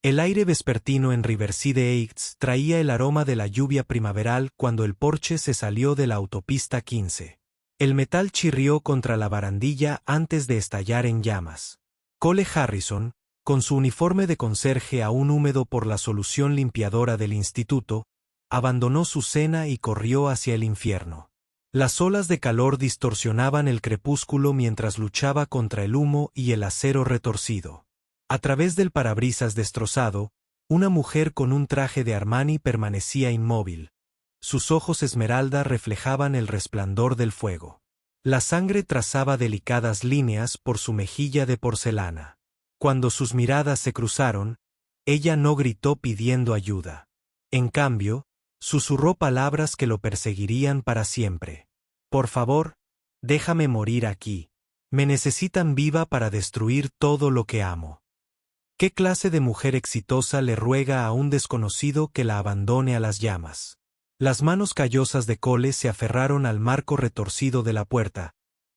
El aire vespertino en Riverside Heights traía el aroma de la lluvia primaveral cuando el Porsche se salió de la autopista 15. El metal chirrió contra la barandilla antes de estallar en llamas. Cole Harrison, con su uniforme de conserje aún húmedo por la solución limpiadora del instituto, abandonó su cena y corrió hacia el infierno. Las olas de calor distorsionaban el crepúsculo mientras luchaba contra el humo y el acero retorcido. A través del parabrisas destrozado, una mujer con un traje de Armani permanecía inmóvil. Sus ojos esmeralda reflejaban el resplandor del fuego. La sangre trazaba delicadas líneas por su mejilla de porcelana. Cuando sus miradas se cruzaron, ella no gritó pidiendo ayuda. En cambio, susurró palabras que lo perseguirían para siempre. Por favor, déjame morir aquí. Me necesitan viva para destruir todo lo que amo. ¿Qué clase de mujer exitosa le ruega a un desconocido que la abandone a las llamas? Las manos callosas de Cole se aferraron al marco retorcido de la puerta,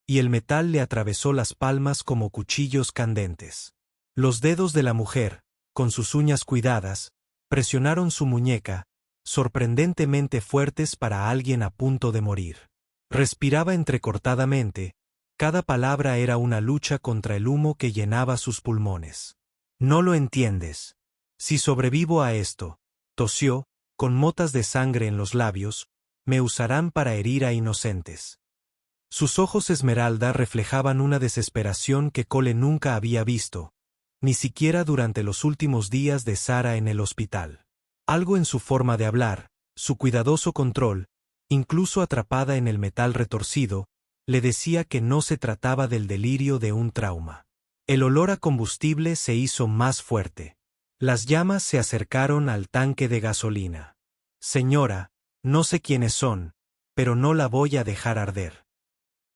y el metal le atravesó las palmas como cuchillos candentes. Los dedos de la mujer, con sus uñas cuidadas, presionaron su muñeca, sorprendentemente fuertes para alguien a punto de morir. Respiraba entrecortadamente, cada palabra era una lucha contra el humo que llenaba sus pulmones. No lo entiendes. Si sobrevivo a esto, tosió, con motas de sangre en los labios, me usarán para herir a inocentes. Sus ojos esmeralda reflejaban una desesperación que Cole nunca había visto, ni siquiera durante los últimos días de Sarah en el hospital. Algo en su forma de hablar, su cuidadoso control, incluso atrapada en el metal retorcido, le decía que no se trataba del delirio de un trauma. El olor a combustible se hizo más fuerte. Las llamas se acercaron al tanque de gasolina. Señora, no sé quiénes son, pero no la voy a dejar arder.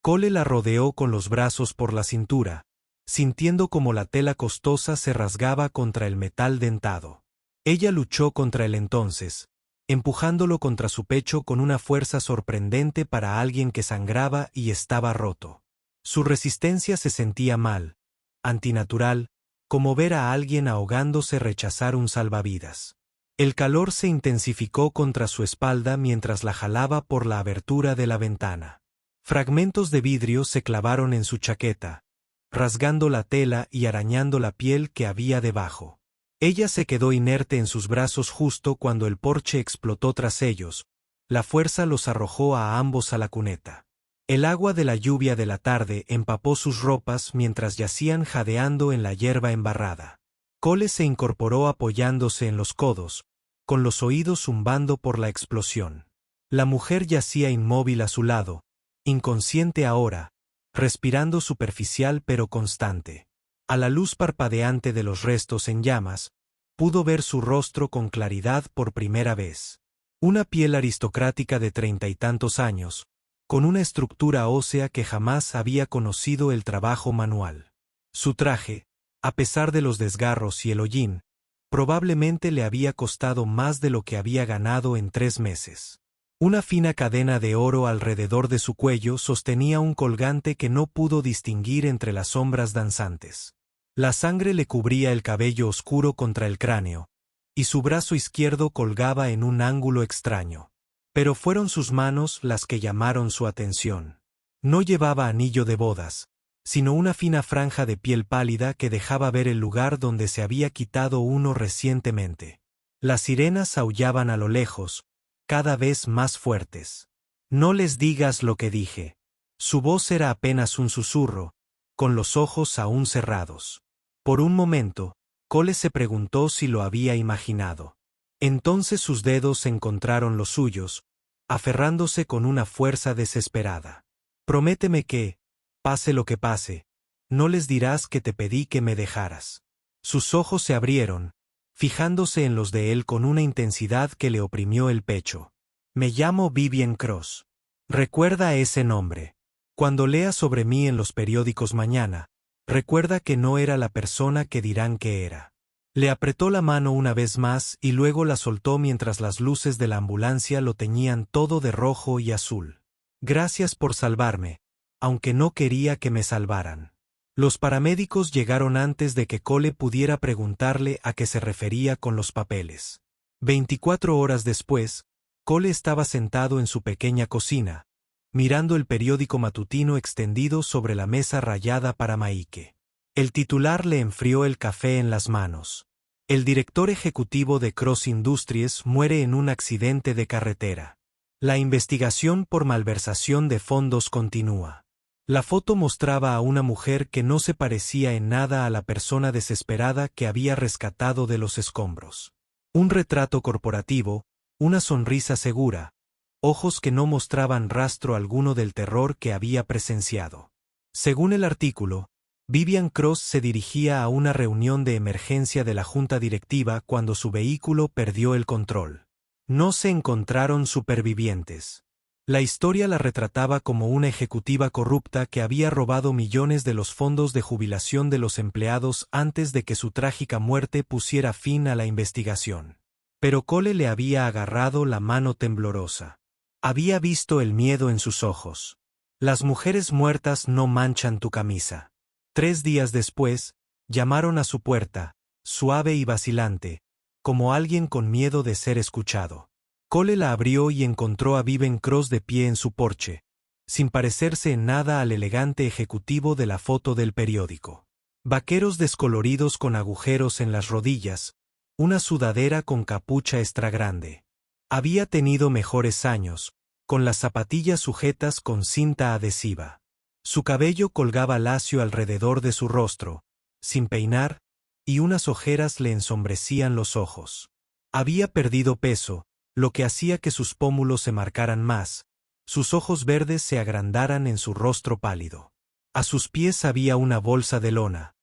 Cole la rodeó con los brazos por la cintura, sintiendo como la tela costosa se rasgaba contra el metal dentado. Ella luchó contra él entonces, empujándolo contra su pecho con una fuerza sorprendente para alguien que sangraba y estaba roto. Su resistencia se sentía mal, antinatural, como ver a alguien ahogándose rechazar un salvavidas. El calor se intensificó contra su espalda mientras la jalaba por la abertura de la ventana. Fragmentos de vidrio se clavaron en su chaqueta, rasgando la tela y arañando la piel que había debajo. Ella se quedó inerte en sus brazos justo cuando el Porsche explotó tras ellos. La fuerza los arrojó a ambos a la cuneta. El agua de la lluvia de la tarde empapó sus ropas mientras yacían jadeando en la hierba embarrada. Cole se incorporó apoyándose en los codos, con los oídos zumbando por la explosión. La mujer yacía inmóvil a su lado, inconsciente ahora, respirando superficial pero constante. A la luz parpadeante de los restos en llamas, pudo ver su rostro con claridad por primera vez. Una piel aristocrática de 30 y tantos años, con una estructura ósea que jamás había conocido el trabajo manual. Su traje, a pesar de los desgarros y el hollín, probablemente le había costado más de lo que había ganado en 3 meses. Una fina cadena de oro alrededor de su cuello sostenía un colgante que no pudo distinguir entre las sombras danzantes. La sangre le cubría el cabello oscuro contra el cráneo, y su brazo izquierdo colgaba en un ángulo extraño. Pero fueron sus manos las que llamaron su atención. No llevaba anillo de bodas, sino una fina franja de piel pálida que dejaba ver el lugar donde se había quitado uno recientemente. Las sirenas aullaban a lo lejos, cada vez más fuertes. No les digas lo que dije. Su voz era apenas un susurro, con los ojos aún cerrados. Por un momento, Cole se preguntó si lo había imaginado. Entonces sus dedos encontraron los suyos, aferrándose con una fuerza desesperada. Prométeme que, pase lo que pase, no les dirás que te pedí que me dejaras. Sus ojos se abrieron, fijándose en los de él con una intensidad que le oprimió el pecho. Me llamo Vivian Cross. Recuerda ese nombre. Cuando leas sobre mí en los periódicos mañana, recuerda que no era la persona que dirán que era. Le apretó la mano una vez más y luego la soltó mientras las luces de la ambulancia lo teñían todo de rojo y azul. Gracias por salvarme, aunque no quería que me salvaran. Los paramédicos llegaron antes de que Cole pudiera preguntarle a qué se refería con los papeles. 24 horas después, Cole estaba sentado en su pequeña cocina, mirando el periódico matutino extendido sobre la mesa rayada para Maike. El titular le enfrió el café en las manos. El director ejecutivo de Cross Industries muere en un accidente de carretera. La investigación por malversación de fondos continúa. La foto mostraba a una mujer que no se parecía en nada a la persona desesperada que había rescatado de los escombros. Un retrato corporativo, una sonrisa segura, ojos que no mostraban rastro alguno del terror que había presenciado. Según el artículo, Vivian Cross se dirigía a una reunión de emergencia de la junta directiva cuando su vehículo perdió el control. No se encontraron supervivientes. La historia la retrataba como una ejecutiva corrupta que había robado millones de los fondos de jubilación de los empleados antes de que su trágica muerte pusiera fin a la investigación. Pero Cole le había agarrado la mano temblorosa. Había visto el miedo en sus ojos. Las mujeres muertas no manchan tu camisa. 3 días después, llamaron a su puerta, suave y vacilante, como alguien con miedo de ser escuchado. Cole la abrió y encontró a Vivian Cross de pie en su porche, sin parecerse en nada al elegante ejecutivo de la foto del periódico. Vaqueros descoloridos con agujeros en las rodillas, una sudadera con capucha extra grande. Había tenido mejores años, con las zapatillas sujetas con cinta adhesiva. Su cabello colgaba lacio alrededor de su rostro, sin peinar, y unas ojeras le ensombrecían los ojos. Había perdido peso, lo que hacía que sus pómulos se marcaran más, sus ojos verdes se agrandaran en su rostro pálido. A sus pies había una bolsa de lona.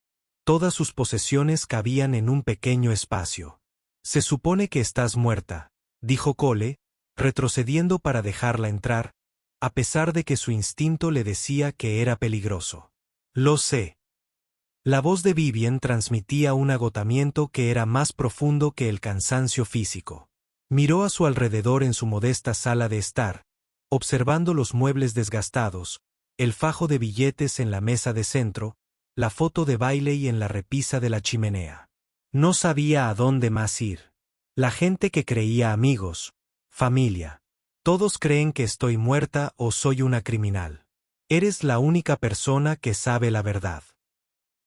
Todas sus posesiones cabían en un pequeño espacio. «Se supone que estás muerta», dijo Cole, retrocediendo para dejarla entrar, a pesar de que su instinto le decía que era peligroso. «Lo sé». La voz de Vivian transmitía un agotamiento que era más profundo que el cansancio físico. Miró a su alrededor en su modesta sala de estar, observando los muebles desgastados, el fajo de billetes en la mesa de centro, la foto de Bailey en la repisa de la chimenea. No sabía a dónde más ir. La gente que creía amigos, familia. Todos creen que estoy muerta o soy una criminal. Eres la única persona que sabe la verdad.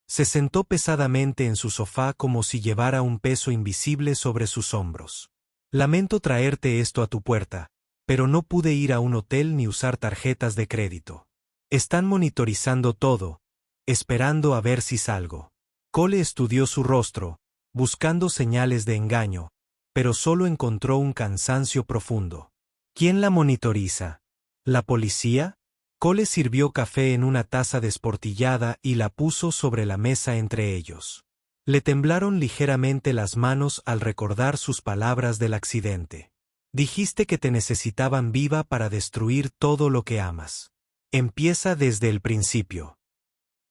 Se sentó pesadamente en su sofá como si llevara un peso invisible sobre sus hombros. Lamento traerte esto a tu puerta, pero no pude ir a un hotel ni usar tarjetas de crédito. Están monitorizando todo, esperando a ver si salgo. Cole estudió su rostro, buscando señales de engaño, pero solo encontró un cansancio profundo. ¿Quién la monitoriza? ¿La policía? Cole sirvió café en una taza desportillada y la puso sobre la mesa entre ellos. Le temblaron ligeramente las manos al recordar sus palabras del accidente. Dijiste que te necesitaban viva para destruir todo lo que amas. Empieza desde el principio.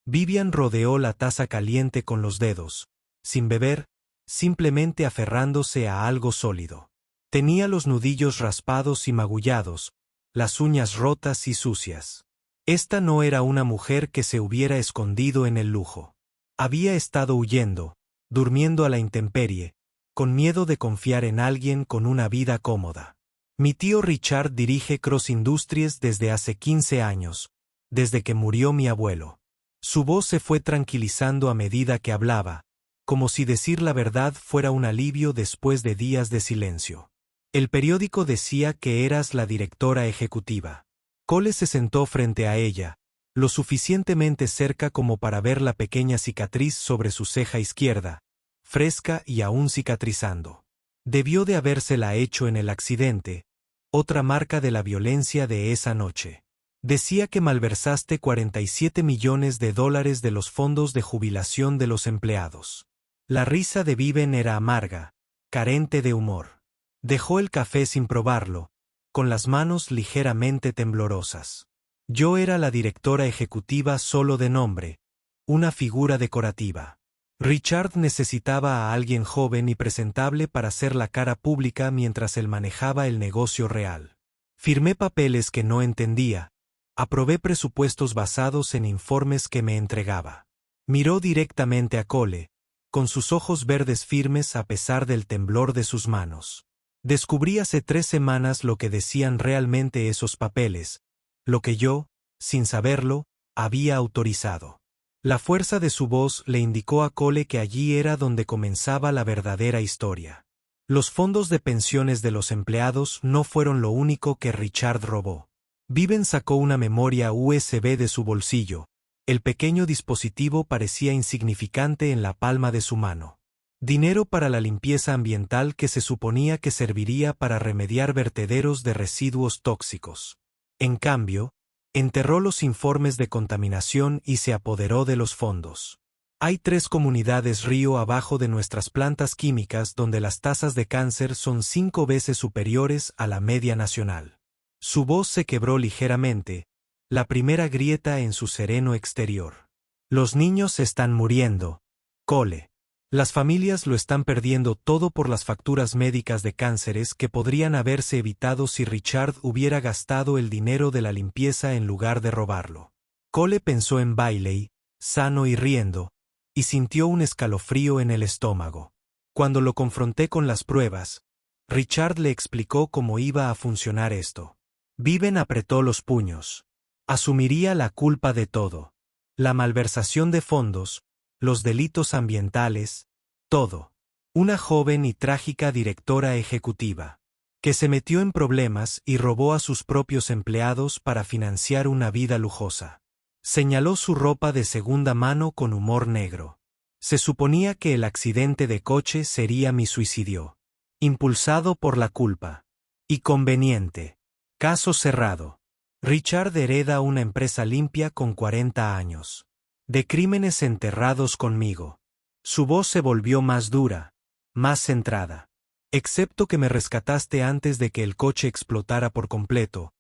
Vivian rodeó la taza caliente con los dedos, sin beber, simplemente aferrándose a algo sólido. Tenía los nudillos raspados y magullados, las uñas rotas y sucias. Esta no era una mujer que se hubiera escondido en el lujo. Había estado huyendo, durmiendo a la intemperie, con miedo de confiar en alguien con una vida cómoda. Mi tío Richard dirige Cross Industries desde hace 15 años, desde que murió mi abuelo. Su voz se fue tranquilizando a medida que hablaba, como si decir la verdad fuera un alivio después de días de silencio. El periódico decía que eras la directora ejecutiva. Cole se sentó frente a ella, lo suficientemente cerca como para ver la pequeña cicatriz sobre su ceja izquierda, fresca y aún cicatrizando. Debió de habérsela hecho en el accidente, otra marca de la violencia de esa noche. Decía que malversaste $47 millones de los fondos de jubilación de los empleados. La risa de Vivian era amarga, carente de humor. Dejó el café sin probarlo, con las manos ligeramente temblorosas. Yo era la directora ejecutiva solo de nombre, una figura decorativa. Richard necesitaba a alguien joven y presentable para ser la cara pública mientras él manejaba el negocio real. Firmé papeles que no entendía, aprobé presupuestos basados en informes que me entregaba. Miró directamente a Cole, con sus ojos verdes firmes a pesar del temblor de sus manos. Descubrí hace 3 semanas lo que decían realmente esos papeles, lo que yo, sin saberlo, había autorizado. La fuerza de su voz le indicó a Cole que allí era donde comenzaba la verdadera historia. Los fondos de pensiones de los empleados no fueron lo único que Richard robó. Viven sacó una memoria USB de su bolsillo. El pequeño dispositivo parecía insignificante en la palma de su mano. Dinero para la limpieza ambiental que se suponía que serviría para remediar vertederos de residuos tóxicos. En cambio, enterró los informes de contaminación y se apoderó de los fondos. Hay 3 comunidades río abajo de nuestras plantas químicas donde las tasas de cáncer son 5 veces superiores a la media nacional. Su voz se quebró ligeramente, la primera grieta en su sereno exterior. Los niños están muriendo, Cole. Las familias lo están perdiendo todo por las facturas médicas de cánceres que podrían haberse evitado si Richard hubiera gastado el dinero de la limpieza en lugar de robarlo. Cole pensó en Bailey, sano y riendo, y sintió un escalofrío en el estómago. Cuando lo confronté con las pruebas, Richard le explicó cómo iba a funcionar esto. Viven apretó los puños. Asumiría la culpa de todo. La malversación de fondos, los delitos ambientales, todo. Una joven y trágica directora ejecutiva, que se metió en problemas y robó a sus propios empleados para financiar una vida lujosa. Señaló su ropa de segunda mano con humor negro. Se suponía que el accidente de coche sería mi suicidio. Impulsado por la culpa. Y conveniente. Caso cerrado. Richard hereda una empresa limpia con 40 años. De crímenes enterrados conmigo. Su voz se volvió más dura, más centrada. Excepto que me rescataste antes de que el coche explotara por completo,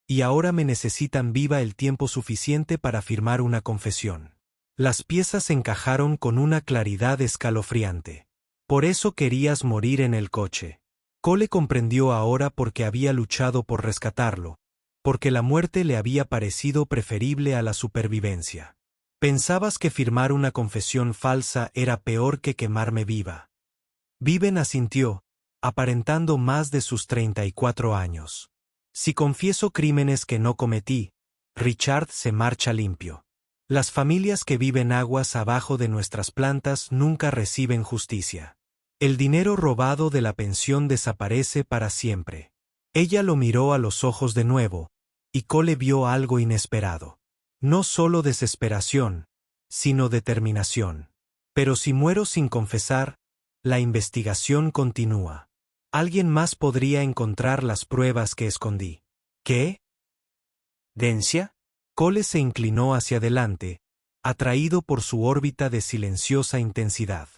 y ahora me necesitan viva el tiempo suficiente para firmar una confesión. Las piezas encajaron con una claridad escalofriante. Por eso querías morir en el coche. Cole comprendió ahora por qué había luchado por rescatarlo, porque la muerte le había parecido preferible a la supervivencia. Pensabas que firmar una confesión falsa era peor que quemarme viva. Viven asintió, aparentando más de sus 34 años. Si confieso crímenes que no cometí, Richard se marcha limpio. Las familias que viven aguas abajo de nuestras plantas nunca reciben justicia. El dinero robado de la pensión desaparece para siempre. Ella lo miró a los ojos de nuevo, y Cole vio algo inesperado. No solo desesperación, sino determinación. Pero si muero sin confesar, la investigación continúa. Alguien más podría encontrar las pruebas que escondí. ¿Qué? ¿Dencia? Cole se inclinó hacia adelante, atraído por su órbita de silenciosa intensidad.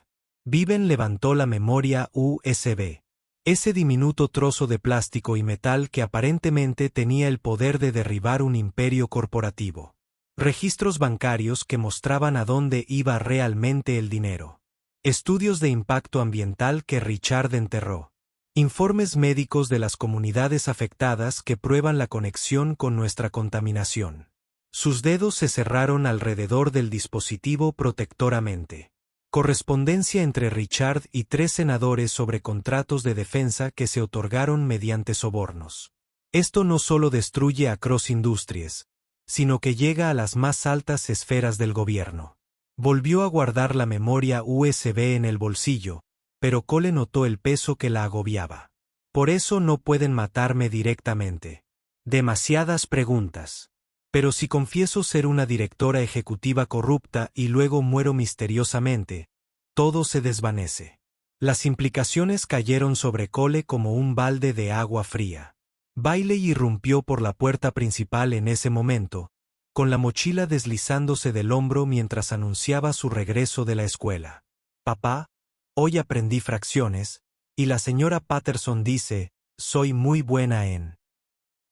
Viven levantó la memoria USB. Ese diminuto trozo de plástico y metal que aparentemente tenía el poder de derribar un imperio corporativo. Registros bancarios que mostraban a dónde iba realmente el dinero. Estudios de impacto ambiental que Richard enterró. Informes médicos de las comunidades afectadas que prueban la conexión con nuestra contaminación. Sus dedos se cerraron alrededor del dispositivo protectoramente. Correspondencia entre Richard y 3 senadores sobre contratos de defensa que se otorgaron mediante sobornos. Esto no solo destruye a Cross Industries, sino que llega a las más altas esferas del gobierno. Volvió a guardar la memoria USB en el bolsillo, pero Cole notó el peso que la agobiaba. Por eso no pueden matarme directamente. Demasiadas preguntas. Pero si confieso ser una directora ejecutiva corrupta y luego muero misteriosamente, todo se desvanece. Las implicaciones cayeron sobre Cole como un balde de agua fría. Bailey irrumpió por la puerta principal en ese momento, con la mochila deslizándose del hombro mientras anunciaba su regreso de la escuela. Papá, hoy aprendí fracciones, y la señora Patterson dice, soy muy buena en...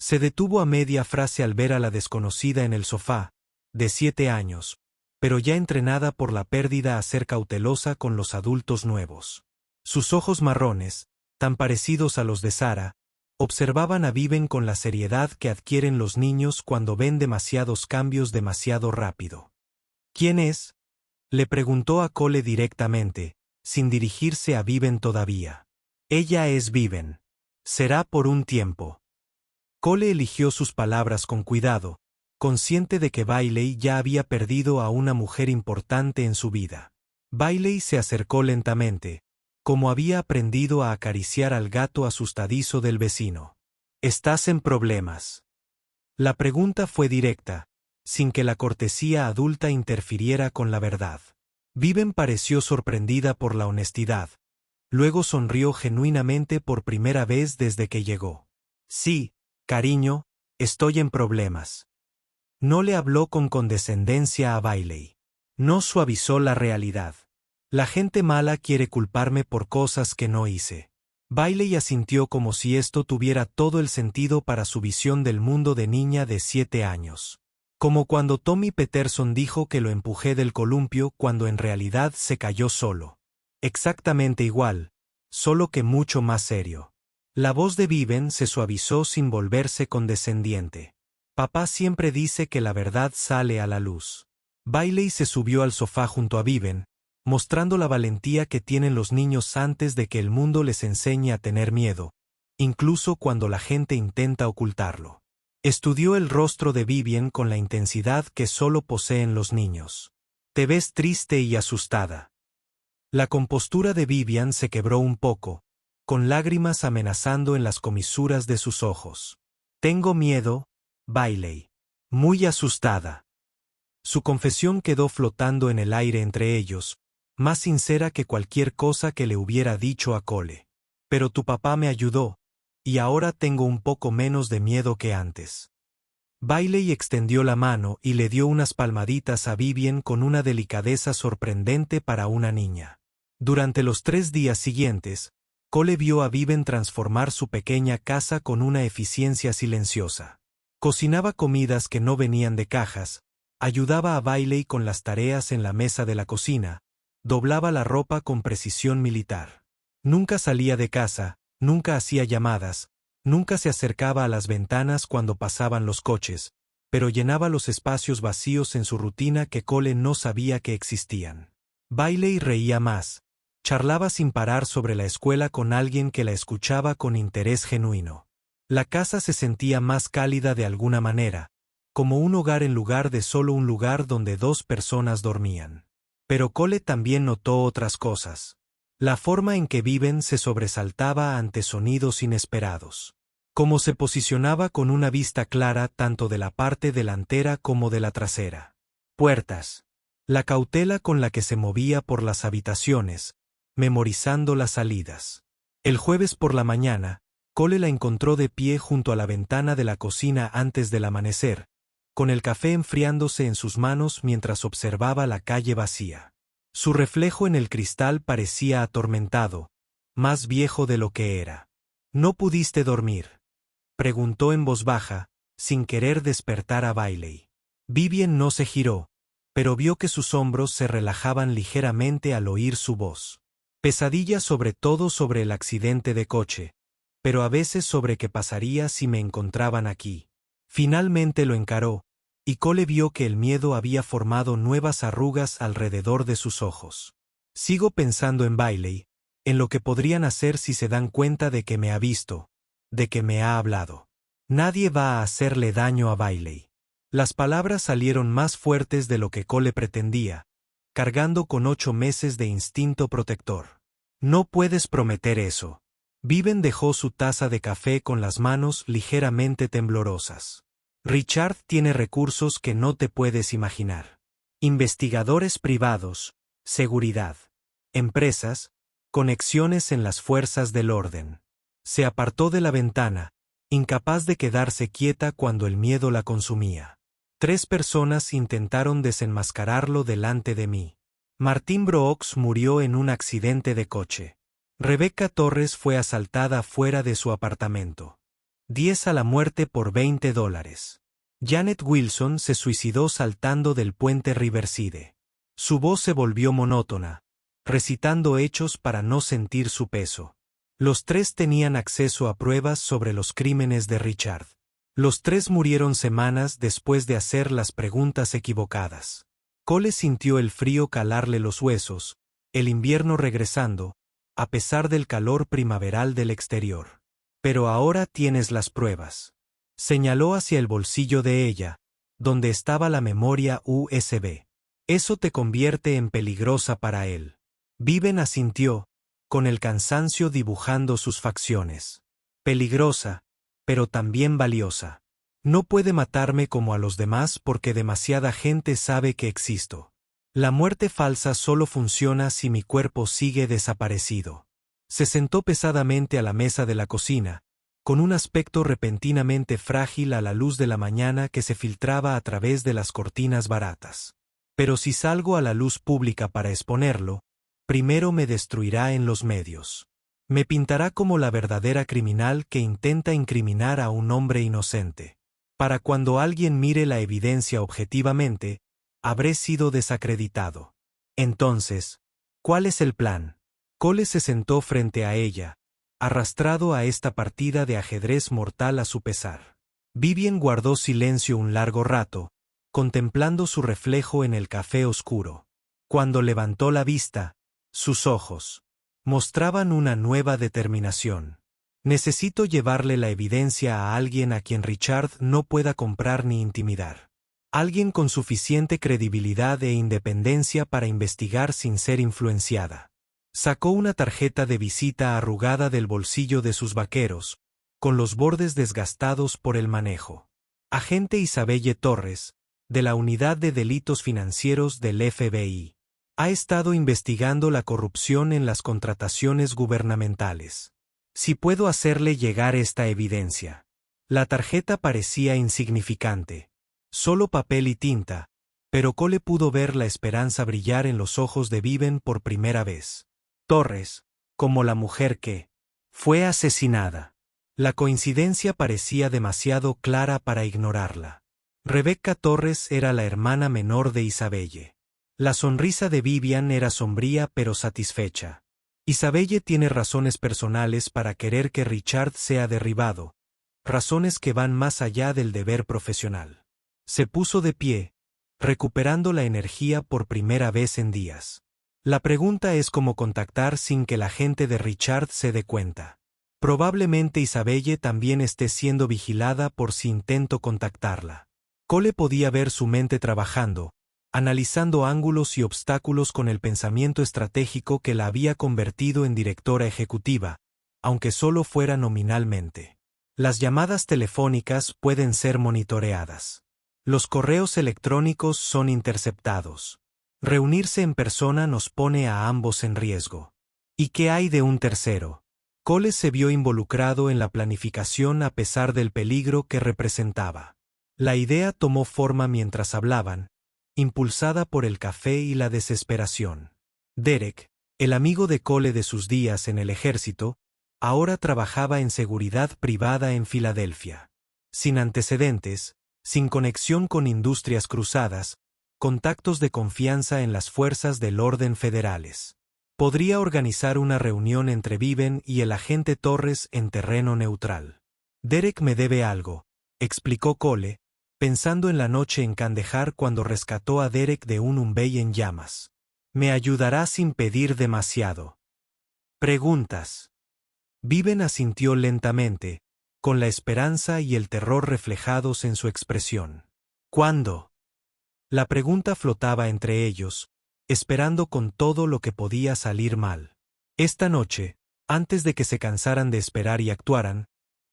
Se detuvo a media frase al ver a la desconocida en el sofá, de 7 años, pero ya entrenada por la pérdida a ser cautelosa con los adultos nuevos. Sus ojos marrones, tan parecidos a los de Sara, observaban a Viven con la seriedad que adquieren los niños cuando ven demasiados cambios demasiado rápido. ¿Quién es? Le preguntó a Cole directamente, sin dirigirse a Viven todavía. Ella es Viven. Será por un tiempo. Cole eligió sus palabras con cuidado, consciente de que Bailey ya había perdido a una mujer importante en su vida. Bailey se acercó lentamente, como había aprendido a acariciar al gato asustadizo del vecino. ¿Estás en problemas? La pregunta fue directa, sin que la cortesía adulta interfiriera con la verdad. Viven pareció sorprendida por la honestidad. Luego sonrió genuinamente por primera vez desde que llegó. Sí, cariño, estoy en problemas. No le habló con condescendencia a Bailey. No suavizó la realidad. La gente mala quiere culparme por cosas que no hice. Bailey asintió como si esto tuviera todo el sentido para su visión del mundo de niña de 7 años. Como cuando Tommy Peterson dijo que lo empujé del columpio cuando en realidad se cayó solo. Exactamente igual, solo que mucho más serio. La voz de Viven se suavizó sin volverse condescendiente. Papá siempre dice que la verdad sale a la luz. Bailey se subió al sofá junto a Viven, mostrando la valentía que tienen los niños antes de que el mundo les enseñe a tener miedo, incluso cuando la gente intenta ocultarlo. Estudió el rostro de Vivian con la intensidad que solo poseen los niños. Te ves triste y asustada. La compostura de Vivian se quebró un poco, con lágrimas amenazando en las comisuras de sus ojos. Tengo miedo, Bailey. Muy asustada. Su confesión quedó flotando en el aire entre ellos, más sincera que cualquier cosa que le hubiera dicho a Cole. Pero tu papá me ayudó, y ahora tengo un poco menos de miedo que antes. Bailey extendió la mano y le dio unas palmaditas a Vivian con una delicadeza sorprendente para una niña. Durante los 3 días siguientes, Cole vio a Vivian transformar su pequeña casa con una eficiencia silenciosa. Cocinaba comidas que no venían de cajas, ayudaba a Bailey con las tareas en la mesa de la cocina, doblaba la ropa con precisión militar. Nunca salía de casa, nunca hacía llamadas, nunca se acercaba a las ventanas cuando pasaban los coches, pero llenaba los espacios vacíos en su rutina que Cole no sabía que existían. Bailey reía más, charlaba sin parar sobre la escuela con alguien que la escuchaba con interés genuino. La casa se sentía más cálida de alguna manera, como un hogar en lugar de solo un lugar donde 2 personas dormían. Pero Cole también notó otras cosas. La forma en que Viven se sobresaltaba ante sonidos inesperados. Cómo se posicionaba con una vista clara tanto de la parte delantera como de la trasera. Puertas. La cautela con la que se movía por las habitaciones, memorizando las salidas. El jueves por la mañana, Cole la encontró de pie junto a la ventana de la cocina antes del amanecer, con el café enfriándose en sus manos mientras observaba la calle vacía. Su reflejo en el cristal parecía atormentado, más viejo de lo que era. ¿No pudiste dormir?, preguntó en voz baja, sin querer despertar a Bailey. Vivian no se giró, pero vio que sus hombros se relajaban ligeramente al oír su voz. Pesadilla sobre todo sobre el accidente de coche, pero a veces sobre qué pasaría si me encontraban aquí. Finalmente lo encaró, y Cole vio que el miedo había formado nuevas arrugas alrededor de sus ojos. Sigo pensando en Bailey, en lo que podrían hacer si se dan cuenta de que me ha visto, de que me ha hablado. Nadie va a hacerle daño a Bailey. Las palabras salieron más fuertes de lo que Cole pretendía, cargando con 8 meses de instinto protector. No puedes prometer eso. Viven dejó su taza de café con las manos ligeramente temblorosas. Richard tiene recursos que no te puedes imaginar. Investigadores privados, seguridad, empresas, conexiones en las fuerzas del orden. Se apartó de la ventana, incapaz de quedarse quieta cuando el miedo la consumía. 3 personas intentaron desenmascararlo delante de mí. Martín Brooks murió en un accidente de coche. Rebecca Torres fue asaltada fuera de su apartamento. 10 a la muerte por $20. Janet Wilson se suicidó saltando del puente Riverside. Su voz se volvió monótona, recitando hechos para no sentir su peso. Los 3 tenían acceso a pruebas sobre los crímenes de Richard. Los 3 murieron semanas después de hacer las preguntas equivocadas. Cole sintió el frío calarle los huesos, el invierno regresando, a pesar del calor primaveral del exterior. Pero ahora tienes las pruebas. Señaló hacia el bolsillo de ella, donde estaba la memoria USB. Eso te convierte en peligrosa para él. Viven asintió, con el cansancio dibujando sus facciones. Peligrosa, pero también valiosa. No puede matarme como a los demás porque demasiada gente sabe que existo. La muerte falsa solo funciona si mi cuerpo sigue desaparecido. Se sentó pesadamente a la mesa de la cocina, con un aspecto repentinamente frágil a la luz de la mañana que se filtraba a través de las cortinas baratas. Pero si salgo a la luz pública para exponerlo, primero me destruirá en los medios. Me pintará como la verdadera criminal que intenta incriminar a un hombre inocente. Para cuando alguien mire la evidencia objetivamente, habré sido desacreditado. Entonces, ¿cuál es el plan? Cole se sentó frente a ella, arrastrado a esta partida de ajedrez mortal a su pesar. Vivien guardó silencio un largo rato, contemplando su reflejo en el café oscuro. Cuando levantó la vista, sus ojos mostraban una nueva determinación. Necesito llevarle la evidencia a alguien a quien Richard no pueda comprar ni intimidar. Alguien con suficiente credibilidad e independencia para investigar sin ser influenciada. Sacó una tarjeta de visita arrugada del bolsillo de sus vaqueros, con los bordes desgastados por el manejo. Agente Isabelle Torres, de la Unidad de Delitos Financieros del FBI. Ha estado investigando la corrupción en las contrataciones gubernamentales. Si puedo hacerle llegar esta evidencia. La tarjeta parecía insignificante. Solo papel y tinta, pero Cole pudo ver la esperanza brillar en los ojos de Viven por primera vez. Torres, como la mujer que fue asesinada. La coincidencia parecía demasiado clara para ignorarla. Rebecca Torres era la hermana menor de Isabelle. La sonrisa de Vivian era sombría pero satisfecha. Isabelle tiene razones personales para querer que Richard sea derribado, razones que van más allá del deber profesional. Se puso de pie, recuperando la energía por primera vez en días. La pregunta es cómo contactar sin que la gente de Richard se dé cuenta. Probablemente Isabelle también esté siendo vigilada por si intento contactarla. Cole podía ver su mente trabajando, analizando ángulos y obstáculos con el pensamiento estratégico que la había convertido en directora ejecutiva, aunque solo fuera nominalmente. Las llamadas telefónicas pueden ser monitoreadas. Los correos electrónicos son interceptados. Reunirse en persona nos pone a ambos en riesgo. ¿Y qué hay de un tercero? Cole se vio involucrado en la planificación a pesar del peligro que representaba. La idea tomó forma mientras hablaban, impulsada por el café y la desesperación. Derek, el amigo de Cole de sus días en el ejército, ahora trabajaba en seguridad privada en Filadelfia. Sin antecedentes, sin conexión con industrias cruzadas, contactos de confianza en las fuerzas del orden federales. Podría organizar una reunión entre Viven y el agente Torres en terreno neutral. Derek me debe algo, explicó Cole, pensando en la noche en Kandahar cuando rescató a Derek de un Humphrey en llamas. Me ayudará sin pedir demasiado. Preguntas. Viven asintió lentamente, con la esperanza y el terror reflejados en su expresión. ¿Cuándo? La pregunta flotaba entre ellos, esperando con todo lo que podía salir mal. Esta noche, antes de que se cansaran de esperar y actuaran,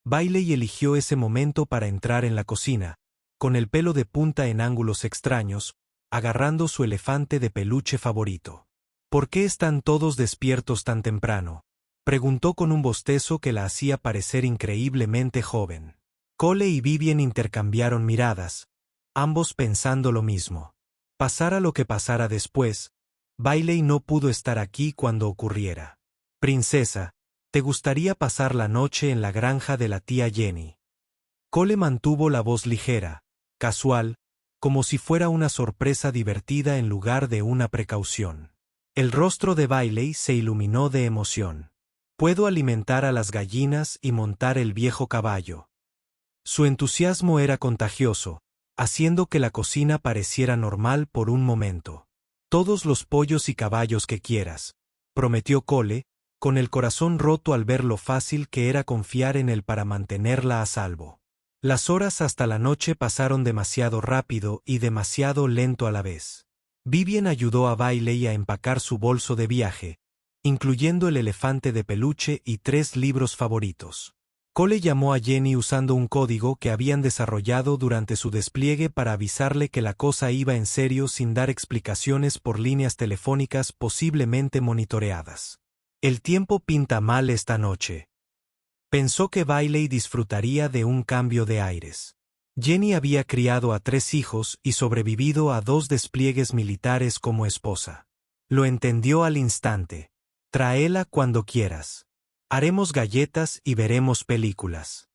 Bailey eligió ese momento para entrar en la cocina, con el pelo de punta en ángulos extraños, agarrando su elefante de peluche favorito. ¿Por qué están todos despiertos tan temprano?, preguntó con un bostezo que la hacía parecer increíblemente joven. Cole y Vivien intercambiaron miradas, ambos pensando lo mismo. Pasara lo que pasara después, Bailey no pudo estar aquí cuando ocurriera. Princesa, ¿te gustaría pasar la noche en la granja de la tía Jenny? Cole mantuvo la voz ligera, casual, como si fuera una sorpresa divertida en lugar de una precaución. El rostro de Bailey se iluminó de emoción. Puedo alimentar a las gallinas y montar el viejo caballo. Su entusiasmo era contagioso, haciendo que la cocina pareciera normal por un momento. Todos los pollos y caballos que quieras, prometió Cole, con el corazón roto al ver lo fácil que era confiar en él para mantenerla a salvo. Las horas hasta la noche pasaron demasiado rápido y demasiado lento a la vez. Vivien ayudó a Bailey a empacar su bolso de viaje, incluyendo el elefante de peluche y 3 libros favoritos. Cole llamó a Jenny usando un código que habían desarrollado durante su despliegue para avisarle que la cosa iba en serio sin dar explicaciones por líneas telefónicas posiblemente monitoreadas. El tiempo pinta mal esta noche. Pensó que Bailey disfrutaría de un cambio de aires. Jenny había criado a 3 hijos y sobrevivido a 2 despliegues militares como esposa. Lo entendió al instante. Tráela cuando quieras. Haremos galletas y veremos películas.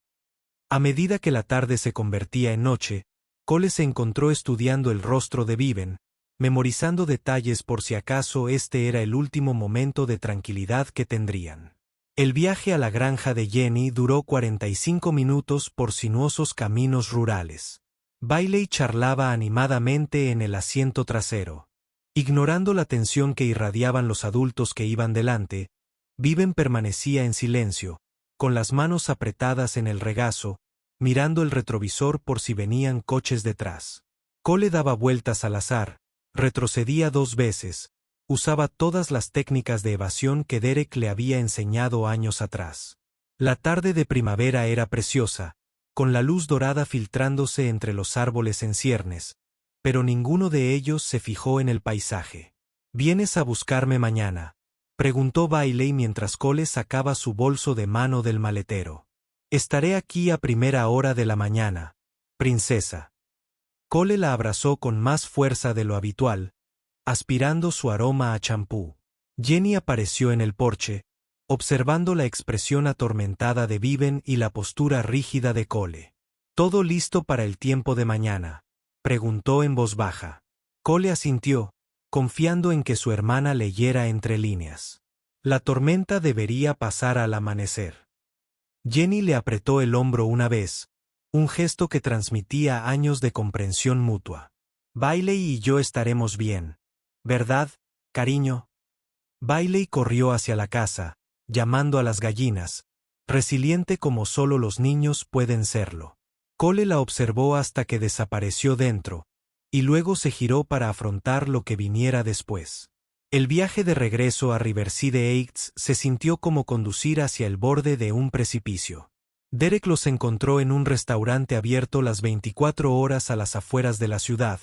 A medida que la tarde se convertía en noche, Cole se encontró estudiando el rostro de Viven, memorizando detalles por si acaso este era el último momento de tranquilidad que tendrían. El viaje a la granja de Jenny duró 45 minutos por sinuosos caminos rurales. Bailey charlaba animadamente en el asiento trasero. Ignorando la tensión que irradiaban los adultos que iban delante, Viven permanecía en silencio, con las manos apretadas en el regazo, mirando el retrovisor por si venían coches detrás. Cole daba vueltas al azar, retrocedía 2 veces, usaba todas las técnicas de evasión que Derek le había enseñado años atrás. La tarde de primavera era preciosa, con la luz dorada filtrándose entre los árboles en ciernes, pero ninguno de ellos se fijó en el paisaje. ¿Vienes a buscarme mañana?, preguntó Bailey mientras Cole sacaba su bolso de mano del maletero. Estaré aquí a primera hora de la mañana, princesa. Cole la abrazó con más fuerza de lo habitual, aspirando su aroma a champú. Jenny apareció en el porche, observando la expresión atormentada de Viven y la postura rígida de Cole. ¿Todo listo para el tiempo de mañana?, preguntó en voz baja. Cole asintió, confiando en que su hermana leyera entre líneas. La tormenta debería pasar al amanecer. Jenny le apretó el hombro una vez, un gesto que transmitía años de comprensión mutua. Bailey y yo estaremos bien, ¿verdad, cariño? Bailey corrió hacia la casa, llamando a las gallinas, resiliente como solo los niños pueden serlo. Cole la observó hasta que desapareció dentro, y luego se giró para afrontar lo que viniera después. El viaje de regreso a Riverside Heights se sintió como conducir hacia el borde de un precipicio. Derek los encontró en un restaurante abierto las 24 horas a las afueras de la ciudad,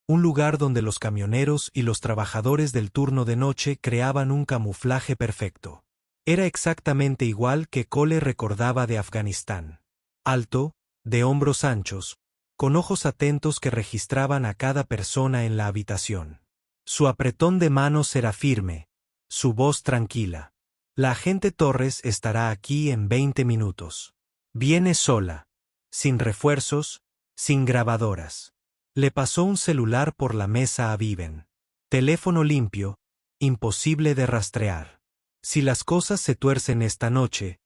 un lugar donde los camioneros y los trabajadores del turno de noche creaban un camuflaje perfecto. Era exactamente igual que Cole recordaba de Afganistán. Alto, de hombros anchos, con ojos atentos que registraban a cada persona en la habitación. Su apretón de manos era firme, su voz tranquila. La agente Torres estará aquí en 20 minutos. Viene sola, sin refuerzos, sin grabadoras. Le pasó un celular por la mesa a Viven. Teléfono limpio, imposible de rastrear. Si las cosas se tuercen esta noche,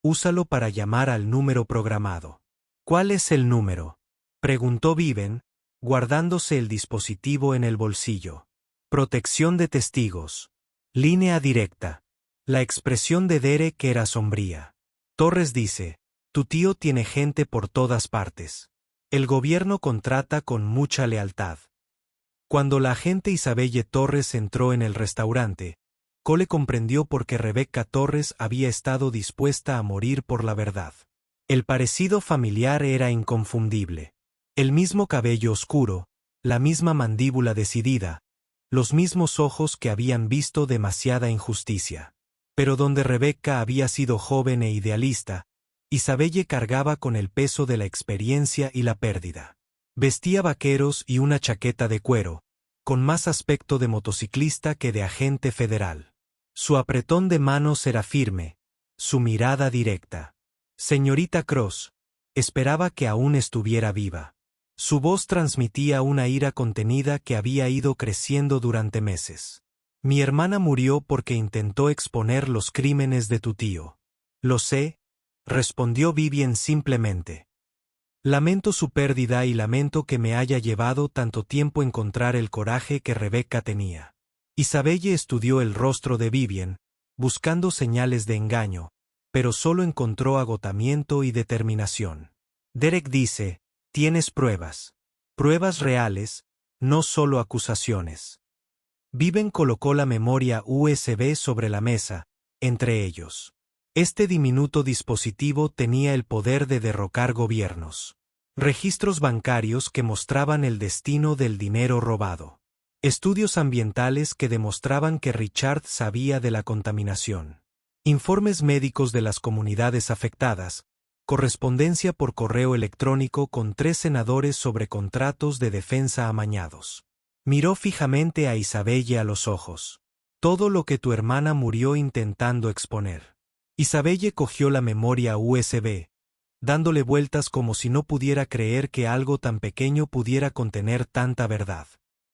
úsalo para llamar al número programado. ¿Cuál es el número?, preguntó Viven, guardándose el dispositivo en el bolsillo. Protección de testigos. Línea directa. La expresión de Derek era sombría. Torres dice, tu tío tiene gente por todas partes. El gobierno contrata con mucha lealtad. Cuando la agente Isabelle Torres entró en el restaurante, Cole comprendió por qué Rebecca Torres había estado dispuesta a morir por la verdad. El parecido familiar era inconfundible. El mismo cabello oscuro, la misma mandíbula decidida, los mismos ojos que habían visto demasiada injusticia. Pero donde Rebecca había sido joven e idealista, Isabelle cargaba con el peso de la experiencia y la pérdida. Vestía vaqueros y una chaqueta de cuero, con más aspecto de motociclista que de agente federal. Su apretón de manos era firme, su mirada directa. Señorita Cross, esperaba que aún estuviera viva. Su voz transmitía una ira contenida que había ido creciendo durante meses. Mi hermana murió porque intentó exponer los crímenes de tu tío. Lo sé, respondió Vivien simplemente. Lamento su pérdida y lamento que me haya llevado tanto tiempo encontrar el coraje que Rebecca tenía. Isabelle estudió el rostro de Vivien, buscando señales de engaño, pero solo encontró agotamiento y determinación. Derek dice, tienes pruebas. Pruebas reales, no solo acusaciones. Vivien colocó la memoria USB sobre la mesa, entre ellos. Este diminuto dispositivo tenía el poder de derrocar gobiernos. Registros bancarios que mostraban el destino del dinero robado. Estudios ambientales que demostraban que Richard sabía de la contaminación. Informes médicos de las comunidades afectadas. Correspondencia por correo electrónico con 3 senadores sobre contratos de defensa amañados. Miró fijamente a Isabelle a los ojos. Todo lo que tu hermana murió intentando exponer. Isabelle cogió la memoria USB, dándole vueltas como si no pudiera creer que algo tan pequeño pudiera contener tanta verdad.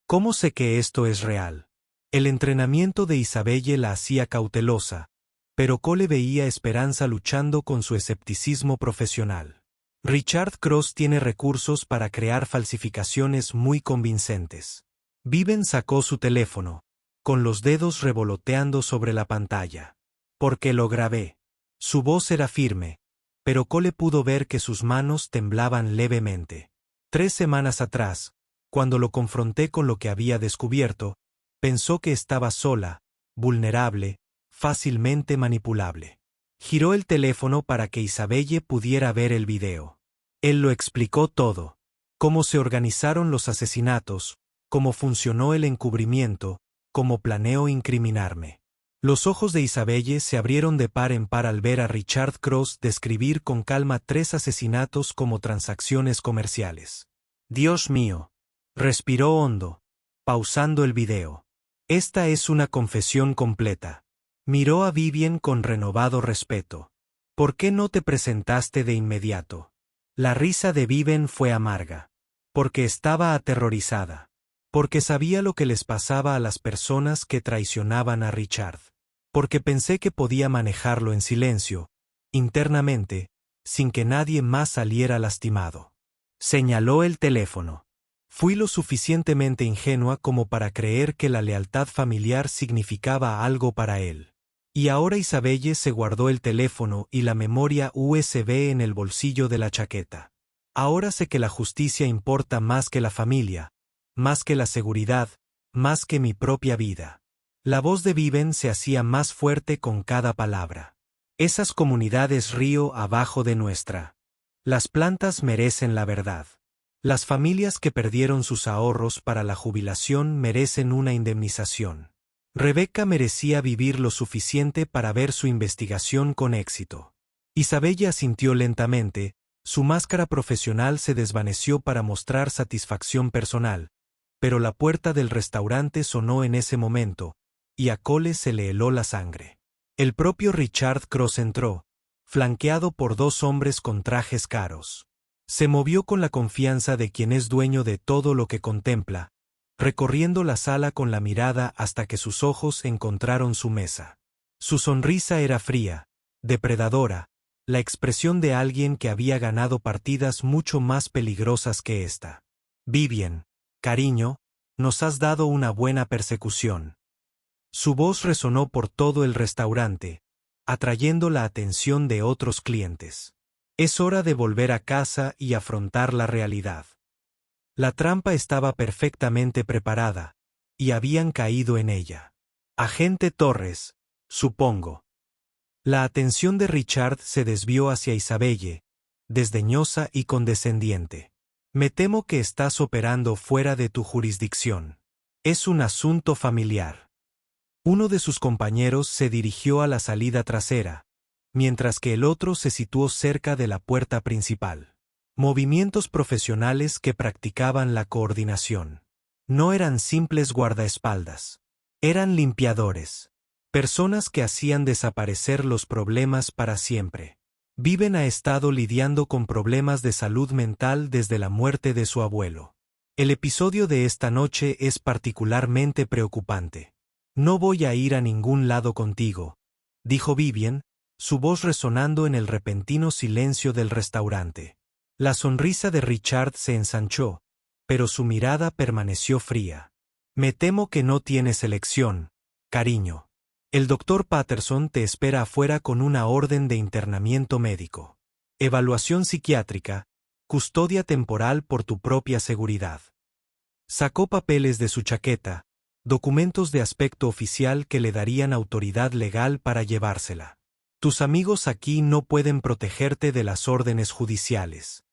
¿Cómo sé que esto es real? El entrenamiento de Isabelle la hacía cautelosa, pero Cole veía esperanza luchando con su escepticismo profesional. Richard Cross tiene recursos para crear falsificaciones muy convincentes. Vivien sacó su teléfono, con los dedos revoloteando sobre la pantalla. Porque lo grabé. Su voz era firme, pero Cole pudo ver que sus manos temblaban levemente. 3 semanas atrás, cuando lo confronté con lo que había descubierto, pensó que estaba sola, vulnerable, fácilmente manipulable. Giró el teléfono para que Isabelle pudiera ver el video. Él lo explicó todo. Cómo se organizaron los asesinatos, cómo funcionó el encubrimiento, cómo planeó incriminarme. Los ojos de Isabelle se abrieron de par en par al ver a Richard Cross describir con calma 3 asesinatos como transacciones comerciales. Dios mío. Respiró hondo, pausando el video. Esta es una confesión completa. Miró a Vivien con renovado respeto. ¿Por qué no te presentaste de inmediato? La risa de Vivien fue amarga. Porque estaba aterrorizada. Porque sabía lo que les pasaba a las personas que traicionaban a Richard. Porque pensé que podía manejarlo en silencio, internamente, sin que nadie más saliera lastimado. Señaló el teléfono. Fui lo suficientemente ingenua como para creer que la lealtad familiar significaba algo para él. Y ahora Isabelle se guardó el teléfono y la memoria USB en el bolsillo de la chaqueta. Ahora sé que la justicia importa más que la familia, más que la seguridad, más que mi propia vida. La voz de Vivien se hacía más fuerte con cada palabra. Esas comunidades río abajo de nuestra. Las plantas merecen la verdad. Las familias que perdieron sus ahorros para la jubilación merecen una indemnización. Rebecca merecía vivir lo suficiente para ver su investigación con éxito. Isabelle asintió lentamente, su máscara profesional se desvaneció para mostrar satisfacción personal, pero la puerta del restaurante sonó en ese momento, y a Cole se le heló la sangre. El propio Richard Cross entró, flanqueado por 2 hombres con trajes caros. Se movió con la confianza de quien es dueño de todo lo que contempla, recorriendo la sala con la mirada hasta que sus ojos encontraron su mesa. Su sonrisa era fría, depredadora, la expresión de alguien que había ganado partidas mucho más peligrosas que esta. Vivien, cariño, nos has dado una buena persecución. Su voz resonó por todo el restaurante, atrayendo la atención de otros clientes. Es hora de volver a casa y afrontar la realidad. La trampa estaba perfectamente preparada, y habían caído en ella. Agente Torres, supongo. La atención de Richard se desvió hacia Isabelle, desdeñosa y condescendiente. Me temo que estás operando fuera de tu jurisdicción. Es un asunto familiar. Uno de sus compañeros se dirigió a la salida trasera, mientras que el otro se situó cerca de la puerta principal. Movimientos profesionales que practicaban la coordinación. No eran simples guardaespaldas. Eran limpiadores. Personas que hacían desaparecer los problemas para siempre. Vivien ha estado lidiando con problemas de salud mental desde la muerte de su abuelo. El episodio de esta noche es particularmente preocupante. No voy a ir a ningún lado contigo, dijo Vivien, su voz resonando en el repentino silencio del restaurante. La sonrisa de Richard se ensanchó, pero su mirada permaneció fría. Me temo que no tienes elección, cariño. El doctor Patterson te espera afuera con una orden de internamiento médico. Evaluación psiquiátrica, custodia temporal por tu propia seguridad. Sacó papeles de su chaqueta, documentos de aspecto oficial que le darían autoridad legal para llevársela. Tus amigos aquí no pueden protegerte de las órdenes judiciales.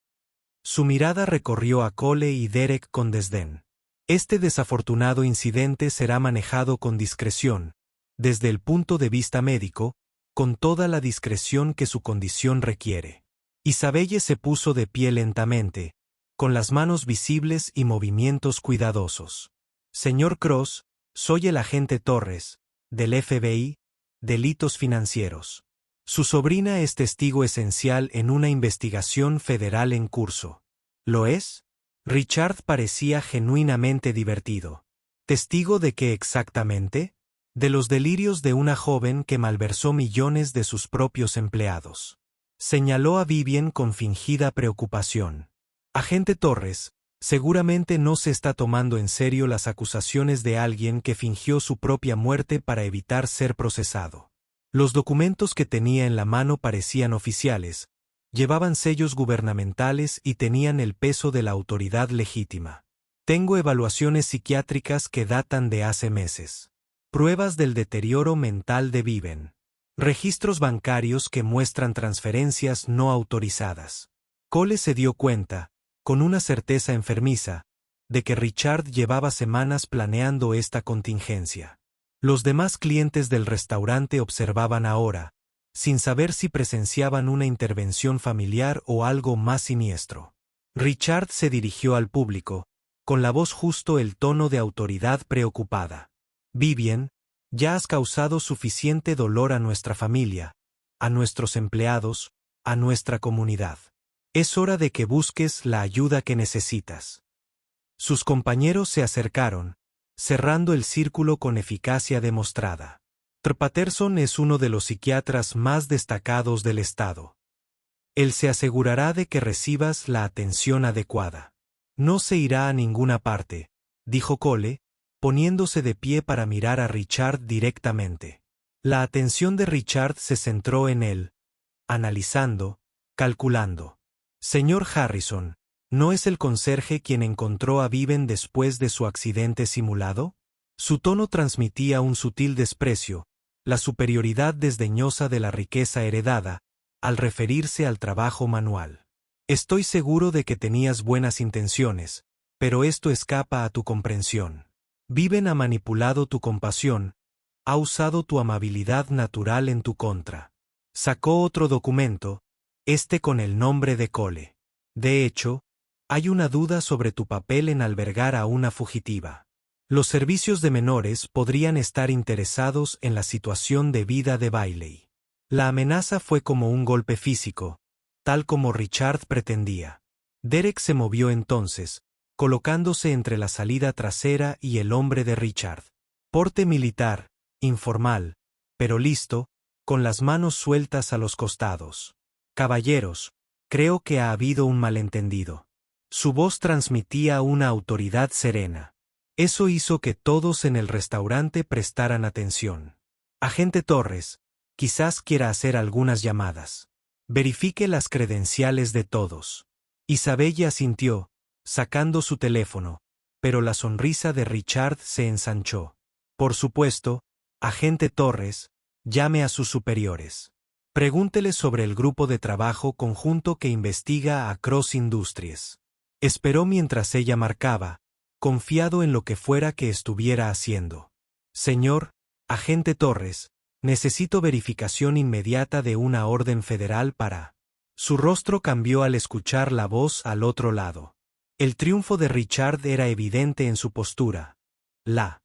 Su mirada recorrió a Cole y Derek con desdén. Este desafortunado incidente será manejado con discreción, desde el punto de vista médico, con toda la discreción que su condición requiere. Isabelle se puso de pie lentamente, con las manos visibles y movimientos cuidadosos. Señor Cross, soy el agente Torres, del FBI, Delitos Financieros. Su sobrina es testigo esencial en una investigación federal en curso. ¿Lo es? Richard parecía genuinamente divertido. ¿Testigo de qué exactamente? De los delirios de una joven que malversó millones de sus propios empleados. Señaló a Vivian con fingida preocupación. Agente Torres, seguramente no se está tomando en serio las acusaciones de alguien que fingió su propia muerte para evitar ser procesado. Los documentos que tenía en la mano parecían oficiales, llevaban sellos gubernamentales y tenían el peso de la autoridad legítima. Tengo evaluaciones psiquiátricas que datan de hace meses. Pruebas del deterioro mental de Vivian. Registros bancarios que muestran transferencias no autorizadas. Cole se dio cuenta, con una certeza enfermiza, de que Richard llevaba semanas planeando esta contingencia. Los demás clientes del restaurante observaban ahora, sin saber si presenciaban una intervención familiar o algo más siniestro. Richard se dirigió al público, con la voz justo el tono de autoridad preocupada. Vivian, ya has causado suficiente dolor a nuestra familia, a nuestros empleados, a nuestra comunidad. Es hora de que busques la ayuda que necesitas. Sus compañeros se acercaron, cerrando el círculo con eficacia demostrada. Patterson es uno de los psiquiatras más destacados del estado. Él se asegurará de que recibas la atención adecuada. No se irá a ninguna parte, dijo Cole, poniéndose de pie para mirar a Richard directamente. La atención de Richard se centró en él, analizando, calculando. Señor Harrison, ¿no es el conserje quien encontró a Vivian después de su accidente simulado? Su tono transmitía un sutil desprecio, la superioridad desdeñosa de la riqueza heredada, al referirse al trabajo manual. Estoy seguro de que tenías buenas intenciones, pero esto escapa a tu comprensión. Vivian ha manipulado tu compasión, ha usado tu amabilidad natural en tu contra. Sacó otro documento, este con el nombre de Cole. De hecho, hay una duda sobre tu papel en albergar a una fugitiva. Los servicios de menores podrían estar interesados en la situación de vida de Bailey. La amenaza fue como un golpe físico, tal como Richard pretendía. Derek se movió entonces, colocándose entre la salida trasera y el hombre de Richard. Porte militar, informal, pero listo, con las manos sueltas a los costados. Caballeros, creo que ha habido un malentendido. Su voz transmitía una autoridad serena. Eso hizo que todos en el restaurante prestaran atención. Agente Torres, quizás quiera hacer algunas llamadas. Verifique las credenciales de todos. Isabelle asintió, sacando su teléfono, pero la sonrisa de Richard se ensanchó. Por supuesto, agente Torres, llame a sus superiores. Pregúntele sobre el grupo de trabajo conjunto que investiga a Cross Industries. Esperó mientras ella marcaba, confiado en lo que fuera que estuviera haciendo. Señor, agente Torres, necesito verificación inmediata de una orden federal para... Su rostro cambió al escuchar la voz al otro lado. El triunfo de Richard era evidente en su postura. La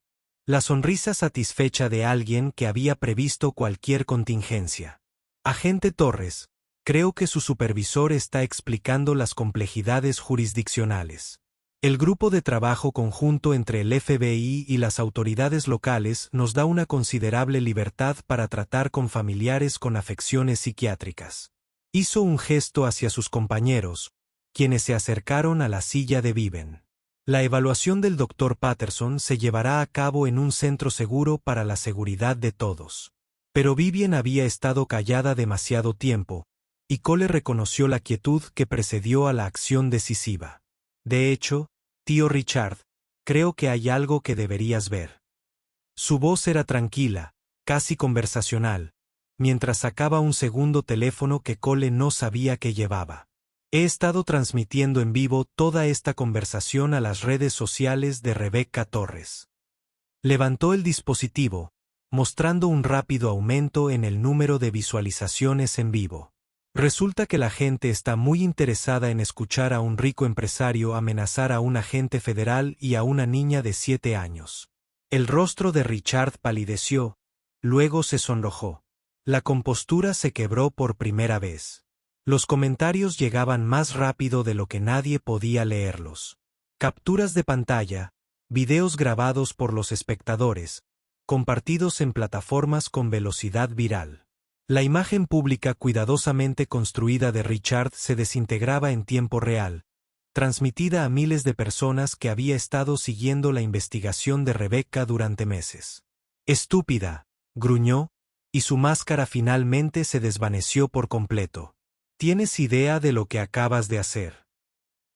sonrisa satisfecha de alguien que había previsto cualquier contingencia. Agente Torres, creo que su supervisor está explicando las complejidades jurisdiccionales. El grupo de trabajo conjunto entre el FBI y las autoridades locales nos da una considerable libertad para tratar con familiares con afecciones psiquiátricas. Hizo un gesto hacia sus compañeros, quienes se acercaron a la silla de Viven. La evaluación del Dr. Patterson se llevará a cabo en un centro seguro para la seguridad de todos. Pero Vivian había estado callada demasiado tiempo, y Cole reconoció la quietud que precedió a la acción decisiva. De hecho, tío Richard, creo que hay algo que deberías ver. Su voz era tranquila, casi conversacional, mientras sacaba un segundo teléfono que Cole no sabía que llevaba. He estado transmitiendo en vivo toda esta conversación a las redes sociales de Rebecca Torres. Levantó el dispositivo, mostrando un rápido aumento en el número de visualizaciones en vivo. Resulta que la gente está muy interesada en escuchar a un rico empresario amenazar a un agente federal y a una niña de 7 años. El rostro de Richard palideció, luego se sonrojó. La compostura se quebró por primera vez. Los comentarios llegaban más rápido de lo que nadie podía leerlos. Capturas de pantalla, videos grabados por los espectadores, compartidos en plataformas con velocidad viral. La imagen pública cuidadosamente construida de Richard se desintegraba en tiempo real, transmitida a miles de personas que había estado siguiendo la investigación de Rebecca durante meses. Estúpida, gruñó, y su máscara finalmente se desvaneció por completo. ¿Tienes idea de lo que acabas de hacer?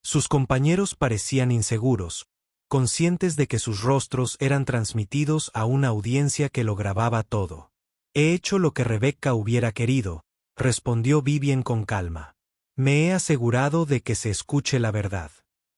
Sus compañeros parecían inseguros, conscientes de que sus rostros eran transmitidos a una audiencia que lo grababa todo. He hecho lo que Rebecca hubiera querido, respondió Vivian con calma. Me he asegurado de que se escuche la verdad.